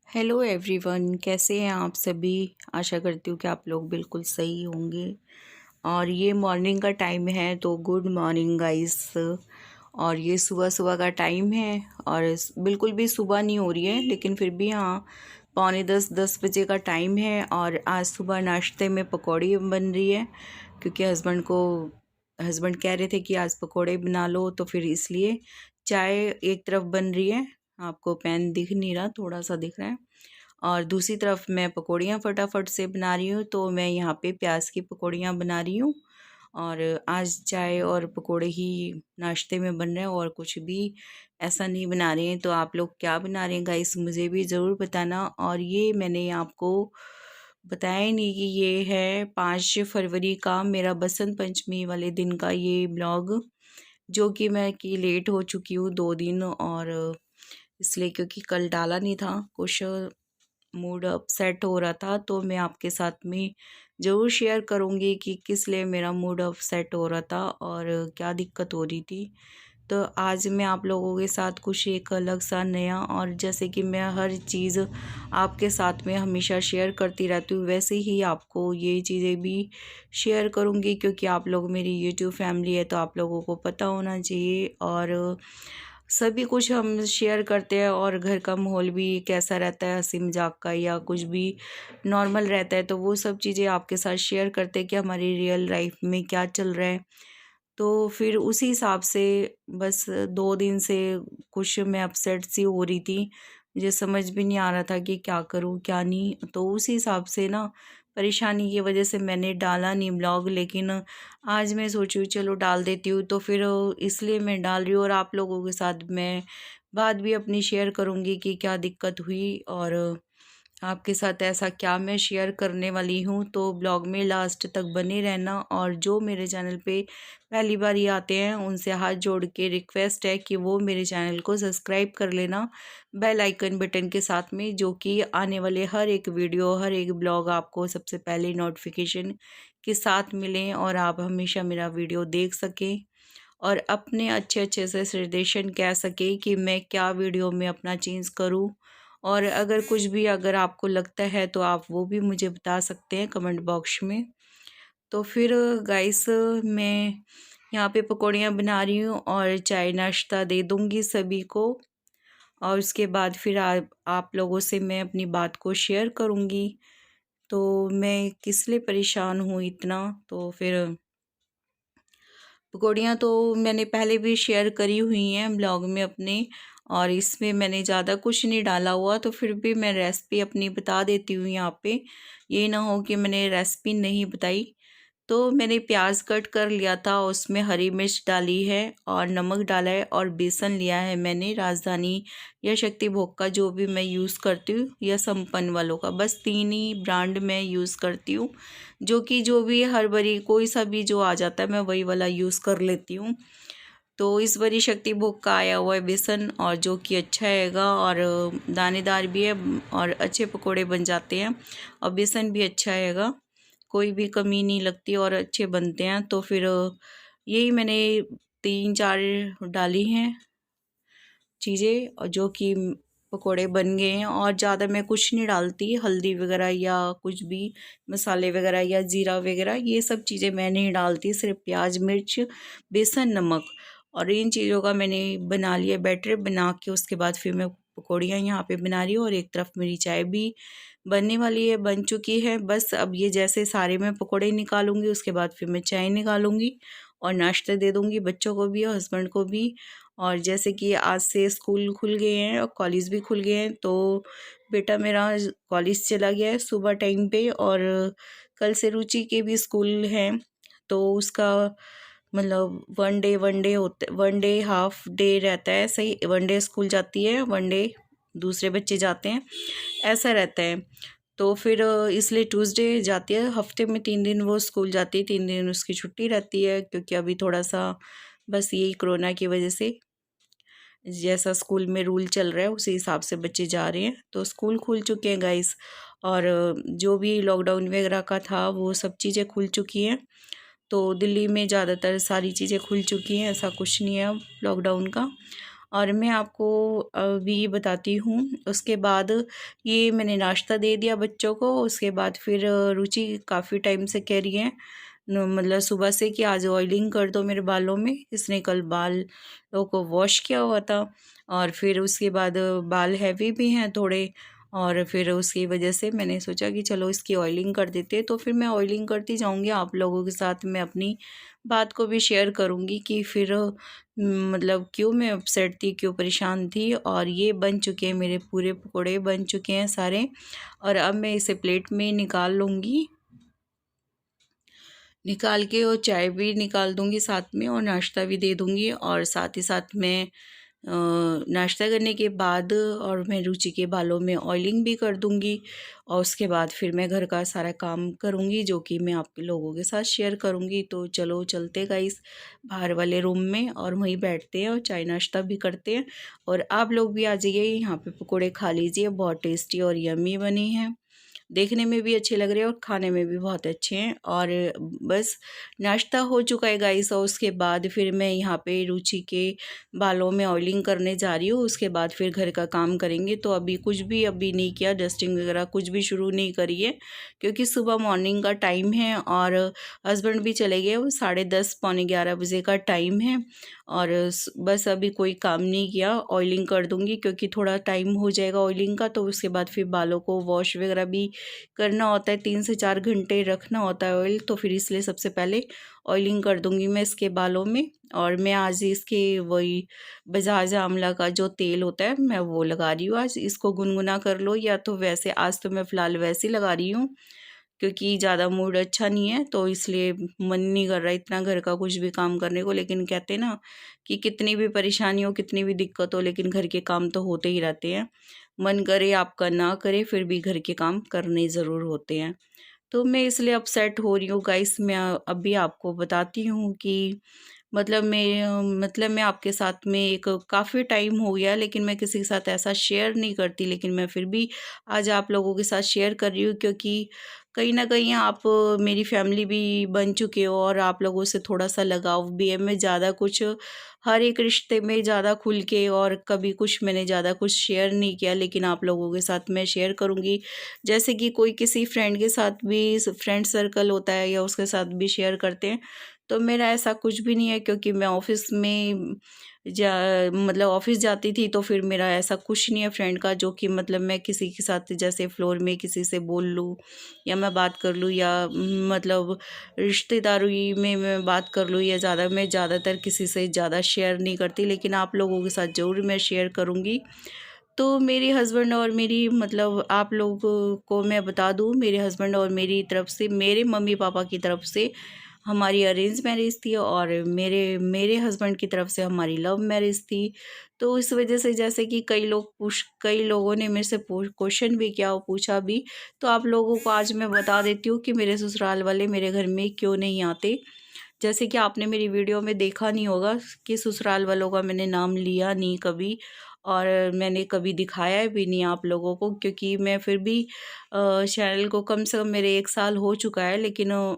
Hello everyone, कैसे हैं आप सभी। आशा करती हूँ कि आप लोग बिल्कुल सही होंगे। और ये मॉर्निंग का टाइम है तो गुड मॉर्निंग गाइस। और ये सुबह सुबह का टाइम है और बिल्कुल भी सुबह नहीं हो रही है, लेकिन फिर भी हाँ, 9:45-10 बजे का टाइम है। और आज सुबह नाश्ते में पकौड़ी बन रही है, क्योंकि हस्बैंड कह रहे थे कि आज पकौड़े बना लो, तो फिर इसलिए चाय एक तरफ बन रही है। आपको पैन दिख नहीं रहा, थोड़ा सा दिख रहा है। और दूसरी तरफ मैं पकौड़ियाँ फटाफट से बना रही हूँ, तो मैं यहाँ पे प्याज की पकौड़ियाँ बना रही हूँ। और आज चाय और पकोड़े ही नाश्ते में बन रहे हैं, और कुछ भी ऐसा नहीं बना रहे हैं। तो आप लोग क्या बना रहे हैं गाइस, मुझे भी ज़रूर बताना। और ये मैंने आपको बताया ही नहीं कि ये है 5 फरवरी का मेरा बसंत पंचमी वाले दिन का ये ब्लॉग, जो कि मैं लेट हो चुकी हूँ 2 दिन। और इसलिए क्योंकि कल डाला नहीं था, कुछ मूड अपसेट हो रहा था, तो मैं आपके साथ में ज़रूर शेयर करूँगी कि किस लिए मेरा मूड अपसेट हो रहा था और क्या दिक्कत हो रही थी। तो आज मैं आप लोगों के साथ कुछ एक अलग सा नया, और जैसे कि मैं हर चीज़ आपके साथ में हमेशा शेयर करती रहती हूँ, वैसे ही आपको ये चीज़ें भी शेयर करूँगी, क्योंकि आप लोग मेरी यूट्यूब फैमिली है तो आप लोगों को पता होना चाहिए। और सभी कुछ हम शेयर करते हैं, और घर का माहौल भी कैसा रहता है, हंसी मजाक का या कुछ भी नॉर्मल रहता है, तो वो सब चीज़ें आपके साथ शेयर करते हैं कि हमारी रियल लाइफ में क्या चल रहा है। तो फिर उसी हिसाब से बस 2 दिन से कुछ मैं अपसेट सी हो रही थी, मुझे समझ भी नहीं आ रहा था कि क्या करूँ क्या नहीं। तो उसी हिसाब से ना, परेशानी की वजह से मैंने डाला नहीं ब्लॉग, लेकिन आज मैं सोची चलो डाल देती हूँ, तो फिर इसलिए मैं डाल रही हूँ। और आप लोगों के साथ मैं बात भी अपनी शेयर करूँगी कि क्या दिक्कत हुई, और आपके साथ ऐसा क्या मैं शेयर करने वाली हूँ। तो ब्लॉग में लास्ट तक बने रहना। और जो मेरे चैनल पे पहली बार ही आते हैं, उनसे हाथ जोड़ के रिक्वेस्ट है कि वो मेरे चैनल को सब्सक्राइब कर लेना बेल आइकन बटन के साथ में, जो कि आने वाले हर एक वीडियो, हर एक ब्लॉग आपको सबसे पहले नोटिफिकेशन के साथ मिलें, और आप हमेशा मेरा वीडियो देख सकें और अपने अच्छे अच्छे से सजेशन कह सके कि मैं क्या वीडियो में अपना चेंज करूं। और अगर कुछ भी अगर आपको लगता है तो आप वो भी मुझे बता सकते हैं कमेंट बॉक्स में। तो फिर गाइस, मैं यहाँ पे पकौड़ियाँ बना रही हूँ और चाय नाश्ता दे दूँगी सभी को। और उसके बाद फिर आप लोगों से मैं अपनी बात को शेयर करूँगी, तो मैं किस लिए परेशान हूँ इतना। तो फिर पकौड़ियाँ तो मैंने पहले भी शेयर करी हुई हैं ब्लॉग में अपने, और इसमें मैंने ज़्यादा कुछ नहीं डाला हुआ, तो फिर भी मैं रेसिपी अपनी बता देती हूँ यहाँ पे। ये ना हो कि मैंने रेसिपी नहीं बताई। तो मैंने प्याज कट कर लिया था, उसमें हरी मिर्च डाली है और नमक डाला है, और बेसन लिया है मैंने राजधानी या शक्ति भोग का, जो भी मैं यूज़ करती हूँ, या संपन्न वालों का। बस 3 ही ब्रांड मैं यूज़ करती हूँ, जो भी हर बारी कोई सा भी जो आ जाता है मैं वही वाला यूज़ कर लेती हूँ। तो इस बारी शक्ति भोग का आया हुआ है बेसन, और जो कि अच्छा हैगा और दानेदार भी है, और अच्छे पकोड़े बन जाते हैं, और बेसन भी अच्छा हैगा, कोई भी कमी नहीं लगती और अच्छे बनते हैं। तो फिर यही मैंने 3-4 डाली हैं चीज़ें, और जो कि पकोड़े बन गए हैं। और ज़्यादा मैं कुछ नहीं डालती, हल्दी वगैरह या कुछ भी मसाले वगैरह या ज़ीरा वगैरह, ये सब चीज़ें मैं नहीं डालती। सिर्फ प्याज मिर्च बेसन नमक, और इन चीज़ों का मैंने बना लिया बैटर बना के, उसके बाद फिर मैं पकौड़ियाँ यहाँ पे बना रही हूँ। और एक तरफ मेरी चाय भी बनने वाली है, बन चुकी है। बस अब ये जैसे सारे मैं पकौड़े निकालूंगी, उसके बाद फिर मैं चाय निकालूंगी और नाश्ते दे दूंगी बच्चों को भी और हस्बैंड को भी। और जैसे कि आज से स्कूल खुल गए हैं और कॉलेज भी खुल गए हैं, तो बेटा मेरा कॉलेज चला गया है सुबह टाइम पे, और कल से रुचि के भी स्कूल हैं। तो उसका मतलब वन डे होता, वन डे हाफ डे रहता है, सही 1 डे स्कूल जाती है, 1 डे दूसरे बच्चे जाते हैं, ऐसा रहता है। तो फिर इसलिए ट्यूसडे जाती है, हफ्ते में 3 दिन वो स्कूल जाती है, 3 दिन उसकी छुट्टी रहती है, क्योंकि अभी थोड़ा सा बस यही कोरोना की वजह से जैसा स्कूल में रूल चल रहा है उसी हिसाब से बच्चे जा रहे हैं। तो स्कूल खुल चुके हैं गाइस, और जो भी लॉकडाउन वगैरह का था वो सब चीज़ें खुल चुकी हैं। तो दिल्ली में ज़्यादातर सारी चीज़ें खुल चुकी हैं, ऐसा कुछ नहीं है अब लॉकडाउन का। और मैं आपको अभी बताती हूँ। उसके बाद ये मैंने नाश्ता दे दिया बच्चों को। उसके बाद फिर रुचि काफ़ी टाइम से कह रही है मतलब सुबह से कि आज ऑयलिंग कर दो मेरे बालों में। इसने कल बालों को वॉश किया हुआ था और फिर उसके बाद बाल हैवी भी हैं थोड़े, और फिर उसकी वजह से मैंने सोचा कि चलो इसकी ऑयलिंग कर देते। तो फिर मैं ऑयलिंग करती जाऊंगी, आप लोगों के साथ मैं अपनी बात को भी शेयर करूंगी कि फिर मतलब क्यों मैं अपसेट थी, क्यों परेशान थी। और ये बन चुके हैं मेरे पूरे पकौड़े, बन चुके हैं सारे। और अब मैं इसे प्लेट में निकाल लूँगी, निकाल के और चाय भी निकाल दूंगी साथ में और नाश्ता भी दे दूंगी। और साथ ही साथ मैं नाश्ता करने के बाद और मैं रुचि के बालों में ऑयलिंग भी कर दूंगी। और उसके बाद फिर मैं घर का सारा काम करूंगी जो कि मैं आप लोगों के साथ शेयर करूंगी। तो चलो चलते गाइस बाहर वाले रूम में और वहीं बैठते हैं और चाय नाश्ता भी करते हैं। और आप लोग भी आ जाइए, यहाँ पे पकोड़े खा लीजिए, बहुत टेस्टी और यम्मी बनी हैं, देखने में भी अच्छे लग रहे हैं और खाने में भी बहुत अच्छे हैं। और बस नाश्ता हो चुका है गाइस, और उसके बाद फिर मैं यहाँ पे रुचि के बालों में ऑयलिंग करने जा रही हूँ। उसके बाद फिर घर का काम करेंगे। तो अभी कुछ भी अभी नहीं किया, डस्टिंग वगैरह कुछ भी शुरू नहीं करी है, क्योंकि सुबह मॉर्निंग का टाइम है और हस्बैंड भी चले गए, वो 10:30 पौने 11 बजे का टाइम है। और बस अभी कोई काम नहीं किया, ऑयलिंग कर दूंगी क्योंकि थोड़ा टाइम हो जाएगा ऑयलिंग का। तो उसके बाद फिर बालों को वॉश वगैरह भी करना होता है, 3 से 4 घंटे रखना होता है ऑयल। तो फिर इसलिए सबसे पहले ऑयलिंग कर दूंगी मैं इसके बालों में। और मैं आज इसके वही बजाज आंवला का जो तेल होता है मैं वो लगा रही हूँ। आज इसको गुनगुना कर लो, या तो वैसे आज तो मैं फ़िलहाल वैसे ही लगा रही हूँ क्योंकि ज़्यादा मूड अच्छा नहीं है, तो इसलिए मन नहीं कर रहा इतना घर का कुछ भी काम करने को। लेकिन कहते हैं ना कि कितनी भी परेशानी हो, कितनी भी दिक्कत हो, लेकिन घर के काम तो होते ही रहते हैं। मन करे आपका ना करे, फिर भी घर के काम करने ज़रूर होते हैं। तो मैं इसलिए अपसेट हो रही हूँ गाइस। मैं अभी आपको बताती हूँ कि मैं आपके साथ में एक काफ़ी टाइम हो गया, लेकिन मैं किसी के साथ ऐसा शेयर नहीं करती, लेकिन मैं फिर भी आज आप लोगों के साथ शेयर कर रही हूँ, क्योंकि कहीं ना कहीं आप मेरी फैमिली भी बन चुके हो और आप लोगों से थोड़ा सा लगाव भी है। मैं ज़्यादा कुछ हर एक रिश्ते में ज़्यादा खुल के और कभी कुछ मैंने ज़्यादा कुछ शेयर नहीं किया, लेकिन आप लोगों के साथ मैं शेयर करूँगी। जैसे कि कोई किसी फ्रेंड के साथ भी फ्रेंड सर्कल होता है या उसके साथ भी शेयर करते हैं, तो मेरा ऐसा कुछ भी नहीं है। क्योंकि मैं ऑफिस में जा मतलब ऑफिस जाती थी, तो फिर मेरा ऐसा कुछ नहीं है फ्रेंड का जो कि मतलब मैं किसी के साथ जैसे फ्लोर में किसी से बोल लूँ या मैं बात कर लूँ, या मतलब रिश्तेदारी में मैं बात कर लूँ, या मैं ज़्यादातर किसी से ज़्यादा शेयर नहीं करती, लेकिन आप लोगों के साथ ज़रूर मैं शेयर करूँगी। तो मेरे हस्बैंड और मेरी मतलब आप लोगों को मैं बता दूँ, मेरे हस्बैंड और मेरी तरफ से, मेरे मम्मी पापा की तरफ से हमारी अरेंज मैरिज थी, और मेरे मेरे हस्बैंड की तरफ से हमारी लव मैरिज थी। तो इस वजह से जैसे कि कई लोगों ने मेरे से क्वेश्चन भी किया और पूछा भी, तो आप लोगों को आज मैं बता देती हूँ कि मेरे ससुराल वाले मेरे घर में क्यों नहीं आते। जैसे कि आपने मेरी वीडियो में देखा नहीं होगा कि ससुराल वालों का मैंने नाम लिया नहीं कभी, और मैंने कभी दिखाया भी नहीं आप लोगों को, क्योंकि मैं फिर भी चैनल को कम से कम मेरे 1 साल हो चुका है, लेकिन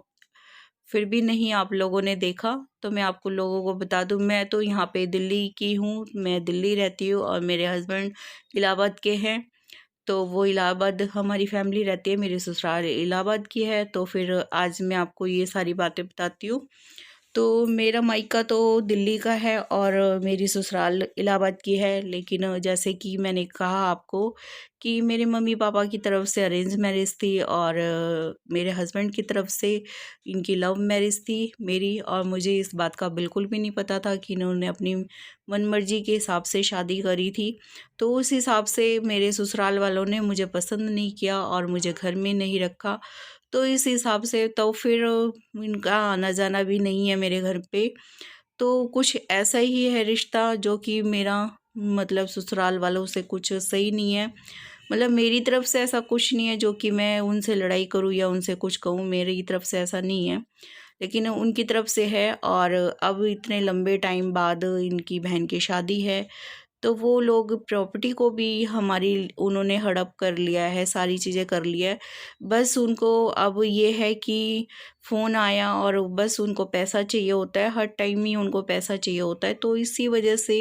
फिर भी नहीं आप लोगों ने देखा। तो मैं आपको लोगों को बता दूं, मैं तो यहाँ पे दिल्ली की हूँ, मैं दिल्ली रहती हूँ और मेरे हस्बैंड इलाहाबाद के हैं। तो वो इलाहाबाद हमारी फैमिली रहती है, मेरी ससुराल इलाहाबाद की है। तो फिर आज मैं आपको ये सारी बातें बताती हूँ। तो मेरा मायका तो दिल्ली का है और मेरी ससुराल इलाहाबाद की है। लेकिन जैसे कि मैंने कहा आपको कि मेरे मम्मी पापा की तरफ से अरेंज मैरिज थी, और मेरे हस्बैंड की तरफ से इनकी लव मैरिज थी मेरी। और मुझे इस बात का बिल्कुल भी नहीं पता था कि इन्होंने अपनी मन मर्जी के हिसाब से शादी करी थी। तो उस हिसाब से मेरे ससुराल वालों ने मुझे पसंद नहीं किया और मुझे घर में नहीं रखा। तो इस हिसाब से तो फिर इनका आना जाना भी नहीं है मेरे घर पे। तो कुछ ऐसा ही है रिश्ता जो कि मेरा मतलब ससुराल वालों से कुछ सही नहीं है। मतलब मेरी तरफ से ऐसा कुछ नहीं है जो कि मैं उनसे लड़ाई करूं या उनसे कुछ कहूं, मेरी तरफ से ऐसा नहीं है, लेकिन उनकी तरफ से है। और अब इतने लंबे टाइम बाद इनकी बहन की शादी है, तो वो लोग प्रॉपर्टी को भी हमारी उन्होंने हड़प कर लिया है, सारी चीज़ें कर लिया है। बस उनको अब ये है कि फ़ोन आया और बस उनको पैसा चाहिए होता है, हर टाइम ही उनको पैसा चाहिए होता है। तो इसी वजह से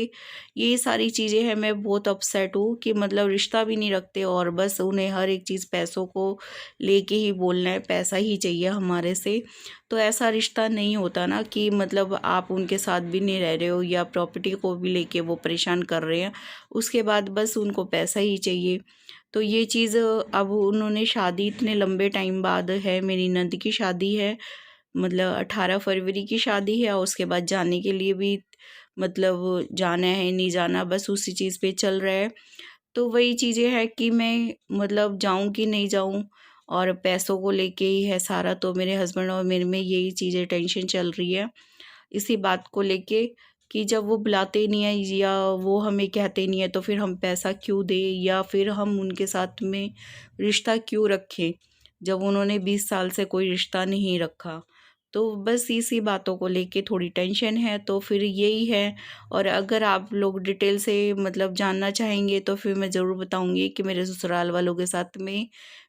ये सारी चीज़ें हैं, मैं बहुत अपसेट हूँ कि मतलब रिश्ता भी नहीं रखते और बस उन्हें हर एक चीज़ पैसों को लेके ही बोलना है, पैसा ही चाहिए हमारे से। तो ऐसा रिश्ता नहीं होता ना कि मतलब आप उनके साथ भी नहीं रह रहे हो या प्रॉपर्टी को भी लेके वो परेशान कर रहे हैं, उसके बाद बस उनको पैसा ही चाहिए। तो ये चीज़ अब उन्होंने शादी इतने लंबे टाइम बाद है, मेरी नंद की शादी है, मतलब 18 फरवरी की शादी है और उसके बाद जाने के लिए भी मतलब जाना है नहीं जाना, बस उसी चीज़ पे चल रहा है। तो वही चीज़ें हैं कि मैं मतलब जाऊँ कि नहीं जाऊँ, और पैसों को लेके ही है सारा। तो मेरे हस्बैंड और मेरे में यही चीज़ें टेंशन चल रही है, इसी बात को लेके कि जब वो बुलाते नहीं है या वो हमें कहते नहीं है तो फिर हम पैसा क्यों दें या फिर हम उनके साथ में रिश्ता क्यों रखें, जब उन्होंने 20 साल से कोई रिश्ता नहीं रखा। तो बस इसी बातों को लेके थोड़ी टेंशन है, तो फिर यही है। और अगर आप लोग डिटेल से मतलब जानना चाहेंगे तो फिर मैं ज़रूर बताऊंगी कि मेरे ससुराल वालों के साथ में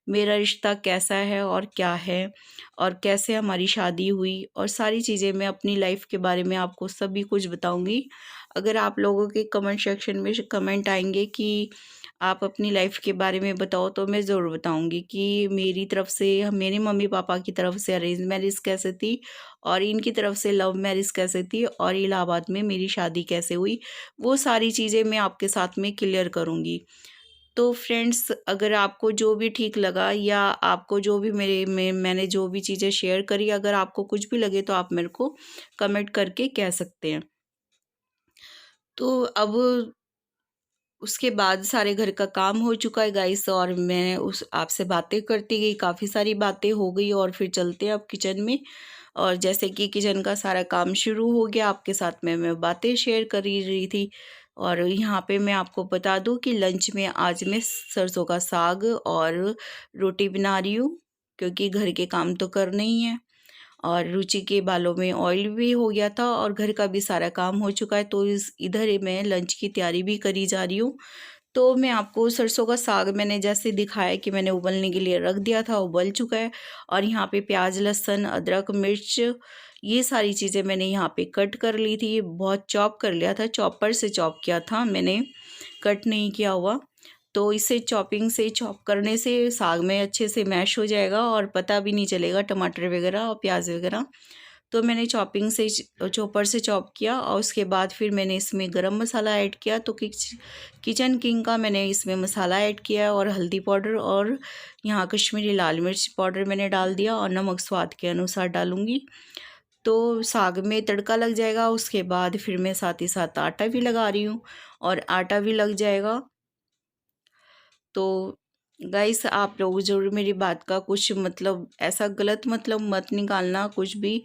मेरा रिश्ता कैसा है और क्या है और कैसे हमारी शादी हुई, और सारी चीज़ें मैं अपनी लाइफ के बारे में आपको सभी कुछ बताऊंगी। अगर आप लोगों के कमेंट सेक्शन में कमेंट आएंगे कि आप अपनी लाइफ के बारे में बताओ तो मैं ज़रूर बताऊंगी कि मेरी तरफ से, मेरे मम्मी पापा की तरफ से अरेंज मैरिज कैसे थी और इनकी तरफ से लव मैरिज कैसे थी और इलाहाबाद में मेरी शादी कैसे हुई, वो सारी चीज़ें मैं आपके साथ में क्लियर करूँगी। तो फ्रेंड्स, अगर आपको जो भी ठीक लगा या आपको जो भी मैंने जो भी चीज़ें शेयर करी, अगर आपको कुछ भी लगे तो आप मेरे को कमेंट करके कह सकते हैं। तो अब उसके बाद सारे घर का काम हो चुका है गाइस, और मैं उस आपसे बातें करती गई, काफ़ी सारी बातें हो गई, और फिर चलते हैं अब किचन में। और जैसे कि किचन का सारा काम शुरू हो गया, आपके साथ में मैं बातें शेयर कर ही रही थी। और यहाँ पे मैं आपको बता दूँ कि लंच में आज मैं सरसों का साग और रोटी बना रही हूँ, क्योंकि घर के काम तो करने ही हैं। और रुचि के बालों में ऑयल भी हो गया था और घर का भी सारा काम हो चुका है, तो इस इधर ही मैं लंच की तैयारी भी करी जा रही हूँ। तो मैं आपको सरसों का साग मैंने जैसे दिखाया कि मैंने उबलने के लिए रख दिया था, उबल चुका है। और यहाँ पे प्याज, लहसुन, अदरक, मिर्च, ये सारी चीज़ें मैंने यहाँ पे कट कर ली थी, बहुत चॉप कर लिया था, चॉपर से चॉप किया था मैंने, कट नहीं किया हुआ। तो इसे चॉपिंग से, चॉप करने से साग में अच्छे से मैश हो जाएगा और पता भी नहीं चलेगा टमाटर वगैरह और प्याज वगैरह। तो मैंने चॉपिंग से, चॉपर से चॉप किया, और उसके बाद फिर मैंने इसमें गरम मसाला ऐड किया। तो किचन किंग का मैंने इसमें मसाला ऐड किया, और हल्दी पाउडर और यहाँ कश्मीरी लाल मिर्च पाउडर मैंने डाल दिया, और नमक स्वाद के अनुसार डालूँगी। तो साग में तड़का लग जाएगा, उसके बाद फिर मैं साथ ही साथ आटा भी लगा रही हूँ, और आटा भी लग जाएगा। तो गाइस, आप लोग ज़रूर मेरी बात का कुछ मतलब ऐसा गलत मतलब मत निकालना कुछ भी।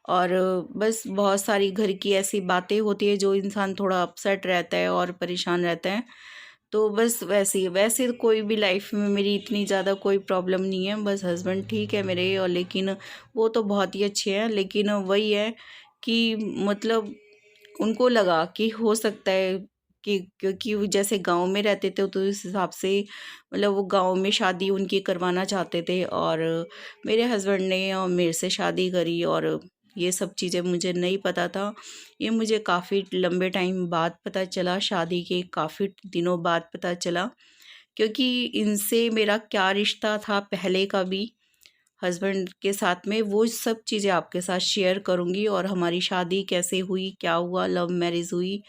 और बस बहुत सारी घर की ऐसी बातें होती है जो इंसान थोड़ा अपसेट रहता है और परेशान रहता है। तो बस वैसे ही, वैसे कोई भी लाइफ में मेरी इतनी ज़्यादा कोई प्रॉब्लम नहीं है, बस हस्बैंड ठीक है मेरे, और लेकिन वो तो बहुत ही अच्छे हैं, लेकिन वही है कि मतलब उनको लगा कि हो सकता है कि क्योंकि वो जैसे गांव में रहते थे तो इस हिसाब से मतलब वो गांव में शादी उनकी करवाना चाहते थे, और मेरे हस्बैंड ने और मेरे से शादी करी, और ये सब चीज़ें मुझे नहीं पता था। ये मुझे काफ़ी लंबे टाइम बाद पता चला, शादी के काफ़ी दिनों बाद पता चला, क्योंकि इनसे मेरा क्या रिश्ता था पहले का भी हस्बैंड के साथ में, वो सब चीज़ें आपके साथ शेयर करूँगी। और हमारी शादी कैसे हुई, क्या हुआ, लव मैरिज हुई,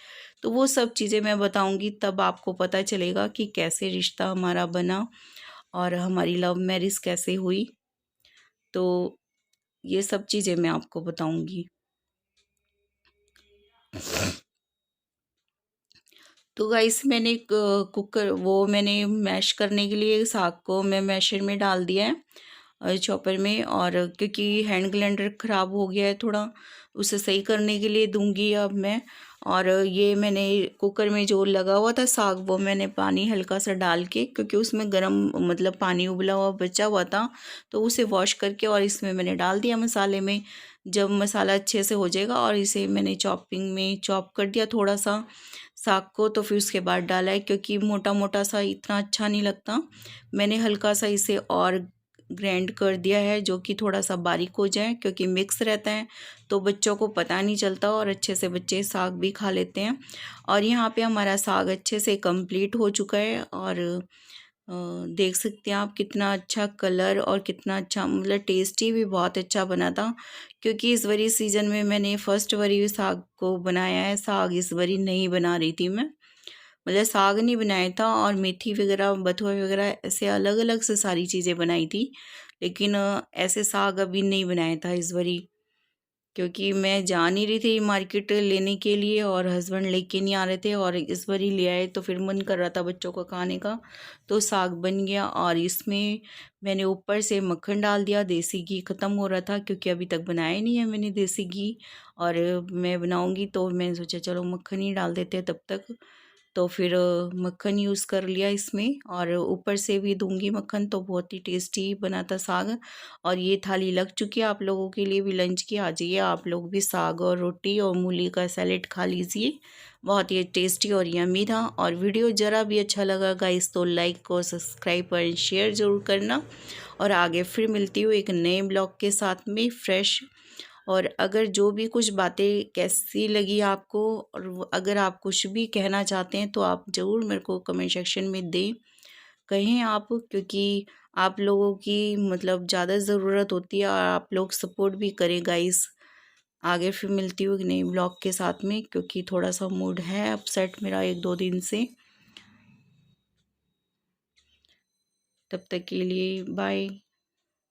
तो वो सब चीज़ें मैं बताऊँगी, तब आपको पता चलेगा कि कैसे रिश्ता हमारा बना और हमारी लव मैरिज कैसे हुई। तो ये सब चीज़ें मैं आपको बताऊँगी। तो गाइस, मैंने कुकर वो मैंने मैश करने के लिए साग को मैं मैशर में डाल दिया है, चॉपर में। और क्योंकि हैंड ग्राइंडर ख़राब हो गया है थोड़ा, उसे सही करने के लिए दूंगी अब मैं। और ये मैंने कुकर में जो लगा हुआ था साग, वो मैंने पानी हल्का सा डाल के, क्योंकि उसमें गरम मतलब पानी उबला हुआ बचा हुआ था, तो उसे वॉश करके और इसमें मैंने डाल दिया मसाले में। जब मसाला अच्छे से हो जाएगा और इसे मैंने चॉपिंग में चॉप कर दिया थोड़ा सा साग को, तो फिर उसके बाद डाला है, क्योंकि मोटा मोटा सा इतना अच्छा नहीं लगता। मैंने हल्का सा इसे और ग्राइंड कर दिया है, जो कि थोड़ा सा बारीक हो जाए, क्योंकि मिक्स रहता है तो बच्चों को पता नहीं चलता और अच्छे से बच्चे साग भी खा लेते हैं। और यहाँ पे हमारा साग अच्छे से कंप्लीट हो चुका है और देख सकते हैं आप कितना अच्छा कलर और कितना अच्छा, मतलब टेस्टी भी बहुत अच्छा बना था। क्योंकि इस बारी सीज़न में मैंने फर्स्ट बारी साग को बनाया है, साग इस बारी नहीं बना रही थी मैं, मतलब साग नहीं बनाया था और मेथी वगैरह बथुआ वगैरह ऐसे अलग अलग से सारी चीज़ें बनाई थी, लेकिन ऐसे साग अभी नहीं बनाया था इस बारी, क्योंकि मैं जा नहीं रही थी मार्केट लेने के लिए और हस्बैंड लेके नहीं आ रहे थे, और इस बार ही ले आए तो फिर मन कर रहा था बच्चों को खाने का, तो साग बन गया। और इसमें मैंने ऊपर से मक्खन डाल दिया, देसी घी ख़त्म हो रहा था क्योंकि अभी तक बनाया नहीं है मैंने देसी घी, और मैं बनाऊंगी तो मैंने सोचा चलो मक्खन ही डाल देते हैं तब तक, तो फिर मक्खन यूज़ कर लिया इसमें, और ऊपर से भी दूंगी मक्खन, तो बहुत ही टेस्टी बना था साग। और ये थाली लग चुकी है आप लोगों के लिए भी लंच की, आ जाइए आप लोग भी साग और रोटी और मूली का सैलेड खा लीजिए, बहुत ही टेस्टी और यमी था। और वीडियो ज़रा भी अच्छा लगा गाइस तो लाइक और सब्सक्राइब और शेयर ज़रूर करना, और आगे फिर मिलती हूँ एक नए ब्लॉग के साथ में फ्रेश। और अगर जो भी कुछ बातें कैसी लगी आपको, और अगर आप कुछ भी कहना चाहते हैं तो आप ज़रूर मेरे को कमेंट सेक्शन में दें, कहें आप, क्योंकि आप लोगों की मतलब ज़्यादा ज़रूरत होती है और आप लोग सपोर्ट भी करें गाइस। आगे फिर मिलती हूँ एक नई ब्लॉग के साथ में, क्योंकि थोड़ा सा मूड है अपसेट मेरा 1-2 दिन से। तब तक के लिए बाय।